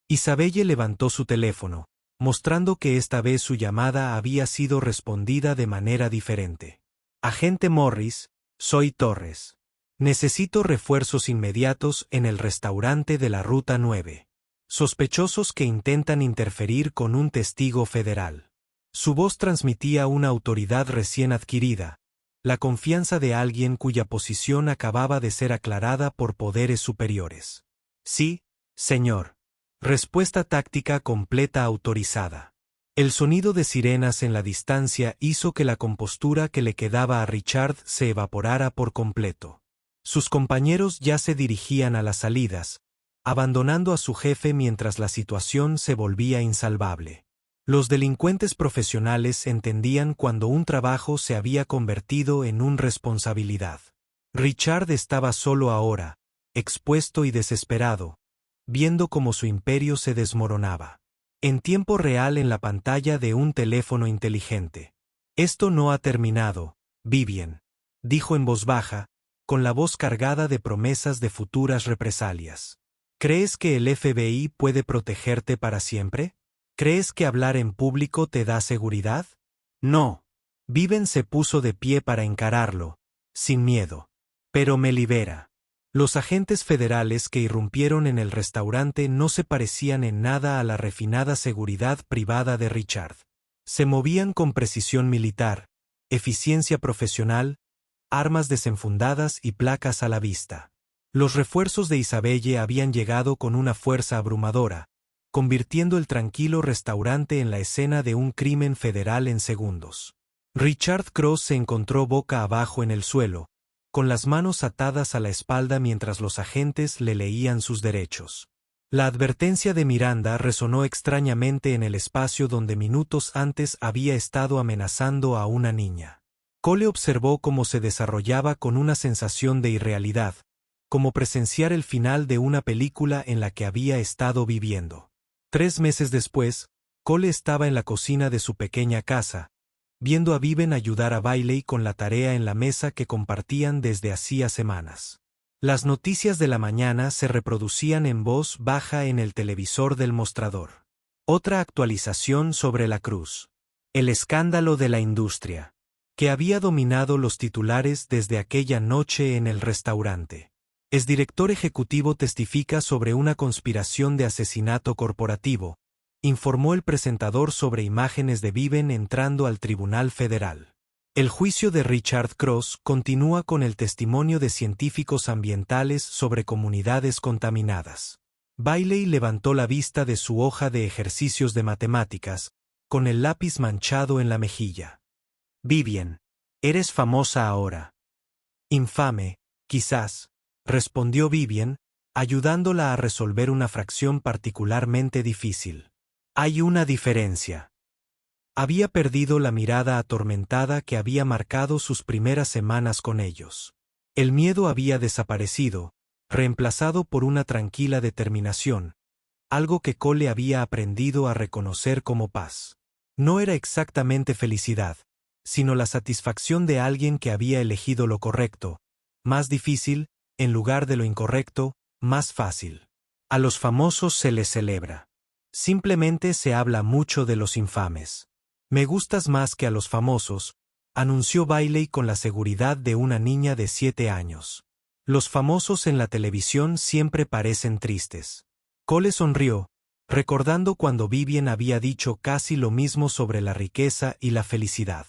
Isabelle levantó su teléfono, mostrando que esta vez su llamada había sido respondida de manera diferente. Agente Morris, soy Torres. Necesito refuerzos inmediatos en el restaurante de la Ruta 9. Sospechosos que intentan interferir con un testigo federal. Su voz transmitía una autoridad recién adquirida, la confianza de alguien cuya posición acababa de ser aclarada por poderes superiores. Sí, señor. Respuesta táctica completa autorizada. El sonido de sirenas en la distancia hizo que la compostura que le quedaba a Richard se evaporara por completo. Sus compañeros ya se dirigían a las salidas, abandonando a su jefe mientras la situación se volvía insalvable. Los delincuentes profesionales entendían cuando un trabajo se había convertido en una responsabilidad. Richard estaba solo ahora, expuesto y desesperado, viendo cómo su imperio se desmoronaba. En tiempo real en la pantalla de un teléfono inteligente. Esto no ha terminado, Vivian, dijo en voz baja, con la voz cargada de promesas de futuras represalias. ¿Crees que el FBI puede protegerte para siempre? ¿Crees que hablar en público te da seguridad? No. Vivian se puso de pie para encararlo, sin miedo. Pero me libera. Los agentes federales que irrumpieron en el restaurante no se parecían en nada a la refinada seguridad privada de Richard. Se movían con precisión militar, eficiencia profesional, armas desenfundadas y placas a la vista. Los refuerzos de Isabelle habían llegado con una fuerza abrumadora, convirtiendo el tranquilo restaurante en la escena de un crimen federal en segundos. Richard Cross se encontró boca abajo en el suelo, con las manos atadas a la espalda mientras los agentes le leían sus derechos. La advertencia de Miranda resonó extrañamente en el espacio donde minutos antes había estado amenazando a una niña. Cole observó cómo se desarrollaba con una sensación de irrealidad, como presenciar el final de una película en la que había estado viviendo. 3 meses después, Cole estaba en la cocina de su pequeña casa, viendo a Vivian ayudar a Bailey con la tarea en la mesa que compartían desde hacía semanas. Las noticias de la mañana se reproducían en voz baja en el televisor del mostrador. Otra actualización sobre la cruz. El escándalo de la industria, que había dominado los titulares desde aquella noche en el restaurante. El director ejecutivo testifica sobre una conspiración de asesinato corporativo, informó el presentador sobre imágenes de Vivian entrando al Tribunal Federal. El juicio de Richard Cross continúa con el testimonio de científicos ambientales sobre comunidades contaminadas. Bailey levantó la vista de su hoja de ejercicios de matemáticas, con el lápiz manchado en la mejilla. Vivian, eres famosa ahora. Infame, quizás, respondió Vivian, ayudándola a resolver una fracción particularmente difícil. Hay una diferencia. Había perdido la mirada atormentada que había marcado sus primeras semanas con ellos. El miedo había desaparecido, reemplazado por una tranquila determinación, algo que Cole había aprendido a reconocer como paz. No era exactamente felicidad, sino la satisfacción de alguien que había elegido lo correcto, más difícil, en lugar de lo incorrecto, más fácil. A los famosos se les celebra. Simplemente se habla mucho de los infames. Me gustas más que a los famosos, anunció Bailey con la seguridad de una niña de 7 años. Los famosos en la televisión siempre parecen tristes. Cole sonrió, recordando cuando Vivian había dicho casi lo mismo sobre la riqueza y la felicidad.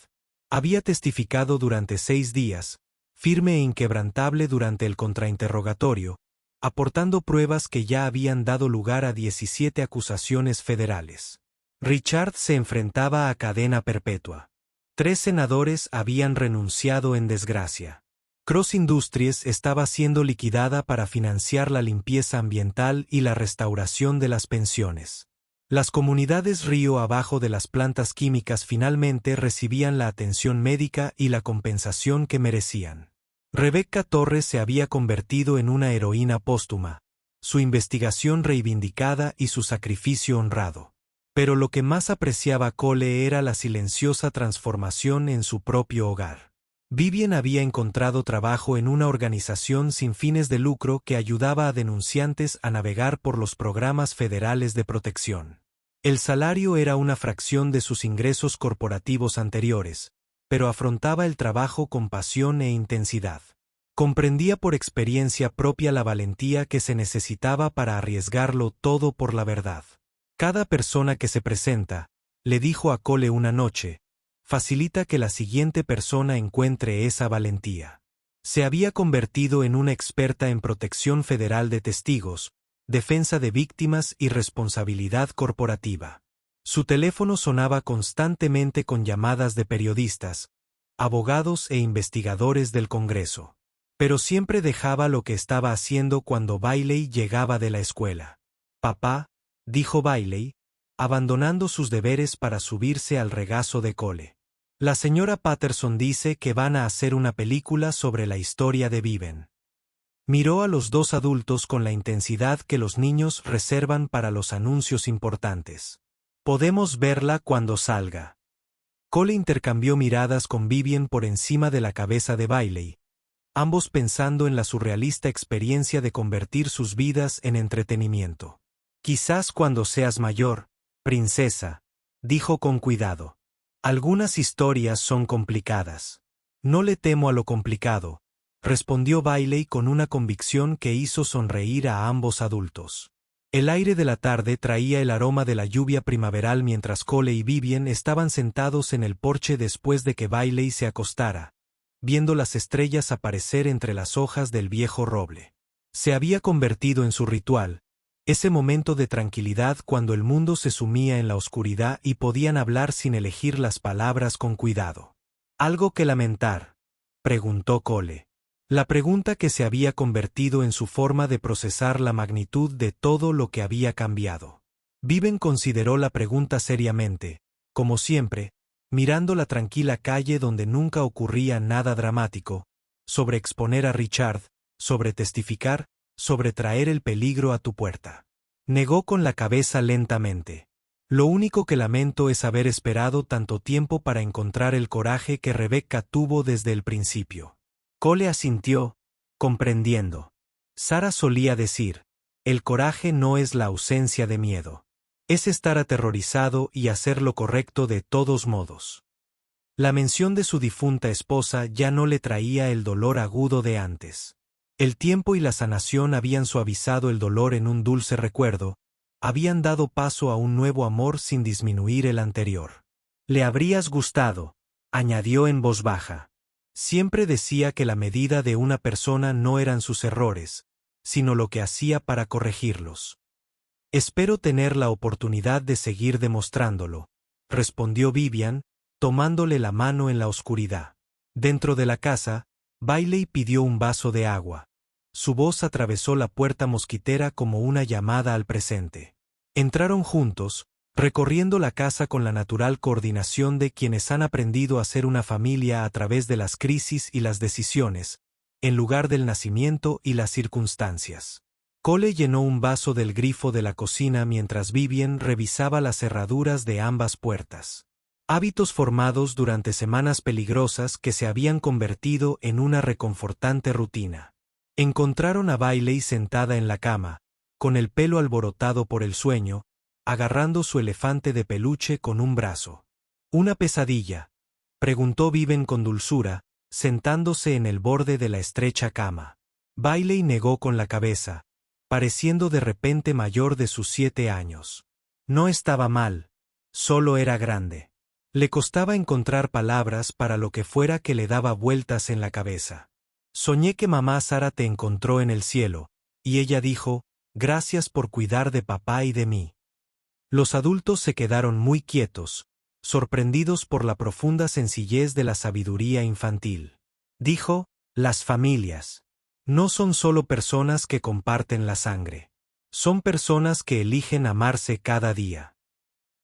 Había testificado durante 6 días, firme e inquebrantable durante el contrainterrogatorio, aportando pruebas que ya habían dado lugar a 17 acusaciones federales. Richard se enfrentaba a cadena perpetua. 3 senadores habían renunciado en desgracia. Cross Industries estaba siendo liquidada para financiar la limpieza ambiental y la restauración de las pensiones. Las comunidades río abajo de las plantas químicas finalmente recibían la atención médica y la compensación que merecían. Rebecca Torres se había convertido en una heroína póstuma, su investigación reivindicada y su sacrificio honrado. Pero lo que más apreciaba Cole era la silenciosa transformación en su propio hogar. Vivian había encontrado trabajo en una organización sin fines de lucro que ayudaba a denunciantes a navegar por los programas federales de protección. El salario era una fracción de sus ingresos corporativos anteriores, pero afrontaba el trabajo con pasión e intensidad. Comprendía por experiencia propia la valentía que se necesitaba para arriesgarlo todo por la verdad. Cada persona que se presenta, le dijo a Cole una noche, facilita que la siguiente persona encuentre esa valentía. Se había convertido en una experta en protección federal de testigos, defensa de víctimas y responsabilidad corporativa. Su teléfono sonaba constantemente con llamadas de periodistas, abogados e investigadores del Congreso. Pero siempre dejaba lo que estaba haciendo cuando Bailey llegaba de la escuela. Papá, dijo Bailey, abandonando sus deberes para subirse al regazo de Cole. La señora Patterson dice que van a hacer una película sobre la historia de Viven. Miró a los 2 adultos con la intensidad que los niños reservan para los anuncios importantes. Podemos verla cuando salga. Cole intercambió miradas con Vivian por encima de la cabeza de Bailey, ambos pensando en la surrealista experiencia de convertir sus vidas en entretenimiento. Quizás cuando seas mayor, princesa, dijo con cuidado. Algunas historias son complicadas. No le temo a lo complicado, respondió Bailey con una convicción que hizo sonreír a ambos adultos. El aire de la tarde traía el aroma de la lluvia primaveral mientras Cole y Vivian estaban sentados en el porche después de que Bailey se acostara, viendo las estrellas aparecer entre las hojas del viejo roble. Se había convertido en su ritual, ese momento de tranquilidad cuando el mundo se sumía en la oscuridad y podían hablar sin elegir las palabras con cuidado. ¿Algo que lamentar?, preguntó Cole. La pregunta que se había convertido en su forma de procesar la magnitud de todo lo que había cambiado. Viven consideró la pregunta seriamente, como siempre, mirando la tranquila calle donde nunca ocurría nada dramático, sobre exponer a Richard, sobre testificar, sobre traer el peligro a tu puerta. Negó con la cabeza lentamente. Lo único que lamento es haber esperado tanto tiempo para encontrar el coraje que Rebecca tuvo desde el principio. Cole asintió, comprendiendo. Sara solía decir, el coraje no es la ausencia de miedo. Es estar aterrorizado y hacer lo correcto de todos modos. La mención de su difunta esposa ya no le traía el dolor agudo de antes. El tiempo y la sanación habían suavizado el dolor en un dulce recuerdo, habían dado paso a un nuevo amor sin disminuir el anterior. Le habrías gustado, añadió en voz baja. Siempre decía que la medida de una persona no eran sus errores, sino lo que hacía para corregirlos. Espero tener la oportunidad de seguir demostrándolo, respondió Vivian, tomándole la mano en la oscuridad. Dentro de la casa, Bailey pidió un vaso de agua. Su voz atravesó la puerta mosquitera como una llamada al presente. Entraron juntos, recorriendo la casa con la natural coordinación de quienes han aprendido a ser una familia a través de las crisis y las decisiones, en lugar del nacimiento y las circunstancias. Cole llenó un vaso del grifo de la cocina mientras Vivien revisaba las cerraduras de ambas puertas. Hábitos formados durante semanas peligrosas que se habían convertido en una reconfortante rutina. Encontraron a Bailey sentada en la cama, con el pelo alborotado por el sueño, agarrando su elefante de peluche con un brazo. ¿Una pesadilla?, preguntó Vivien con dulzura, sentándose en el borde de la estrecha cama. Bailey negó con la cabeza, pareciendo de repente mayor de sus 7 años. No estaba mal, solo era grande. Le costaba encontrar palabras para lo que fuera que le daba vueltas en la cabeza. Soñé que mamá Sara te encontró en el cielo, y ella dijo, gracias por cuidar de papá y de mí. Los adultos se quedaron muy quietos, sorprendidos por la profunda sencillez de la sabiduría infantil. Dijo, las familias no son solo personas que comparten la sangre. Son personas que eligen amarse cada día.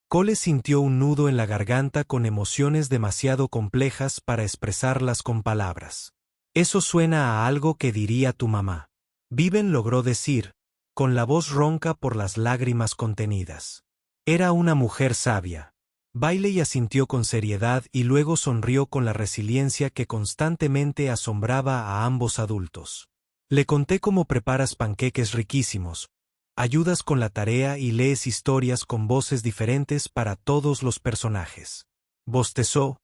Cole sintió un nudo en la garganta con emociones demasiado complejas para expresarlas con palabras. Eso suena a algo que diría tu mamá. Vivien logró decir, con la voz ronca por las lágrimas contenidas. Era una mujer sabia. Bailey asintió con seriedad y luego sonrió con la resiliencia que constantemente asombraba a ambos adultos. Le conté cómo preparas panqueques riquísimos, ayudas con la tarea y lees historias con voces diferentes para todos los personajes. Bostezó,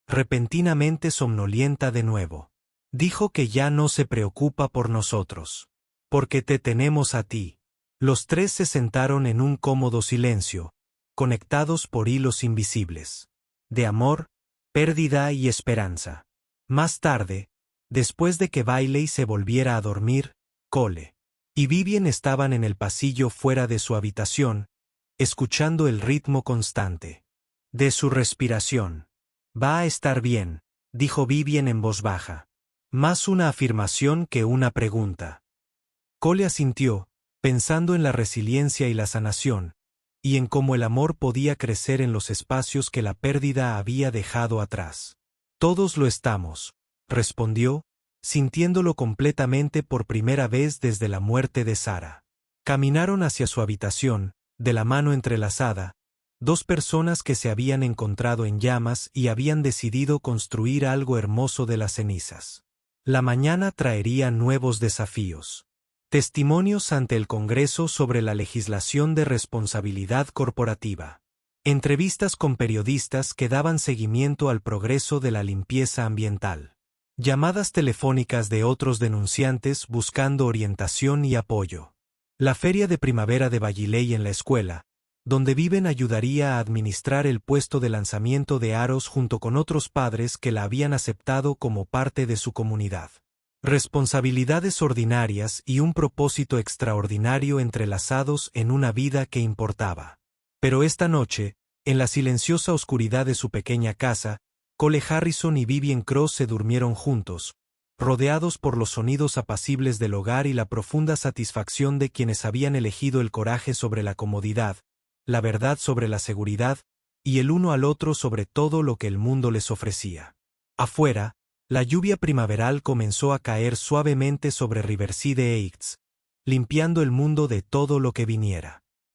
repentinamente somnolienta de nuevo. Dijo que ya no se preocupa por nosotros. Porque te tenemos a ti. Los tres se sentaron en un cómodo silencio, conectados por hilos invisibles. De amor, pérdida y esperanza. Más tarde, después de que Bailey se volviera a dormir, Cole y Vivien estaban en el pasillo fuera de su habitación, escuchando el ritmo constante de su respiración. Va a estar bien, dijo Vivien en voz baja. Más una afirmación que una pregunta. Cole asintió, pensando en la resiliencia y la sanación, y en cómo el amor podía crecer en los espacios que la pérdida había dejado atrás. Todos lo estamos, respondió, sintiéndolo completamente por primera vez desde la muerte de Sara. Caminaron hacia su habitación, de la mano entrelazada, dos personas que se habían encontrado en llamas y habían decidido construir algo hermoso de las cenizas. La mañana traería nuevos desafíos. Testimonios ante el Congreso sobre la legislación de responsabilidad corporativa. Entrevistas con periodistas que daban seguimiento al progreso de la limpieza ambiental. Llamadas telefónicas de otros denunciantes buscando orientación y apoyo. La feria de primavera de Bailey en la escuela, donde Vivien ayudaría a administrar el puesto de lanzamiento de aros junto con otros padres que la habían aceptado como parte de su comunidad. Responsabilidades ordinarias y un propósito extraordinario entrelazados en una vida que importaba. Pero esta noche, en la silenciosa oscuridad de su pequeña casa, Cole Harrison y Vivien Cross se durmieron juntos, rodeados por los sonidos apacibles del hogar y la profunda satisfacción de quienes habían elegido el coraje sobre la comodidad, la verdad sobre la seguridad, y el uno al otro sobre todo lo que el mundo les ofrecía. Afuera, la lluvia primaveral comenzó a caer suavemente sobre Riverside Heights, limpiando el mundo de todo lo que viniera.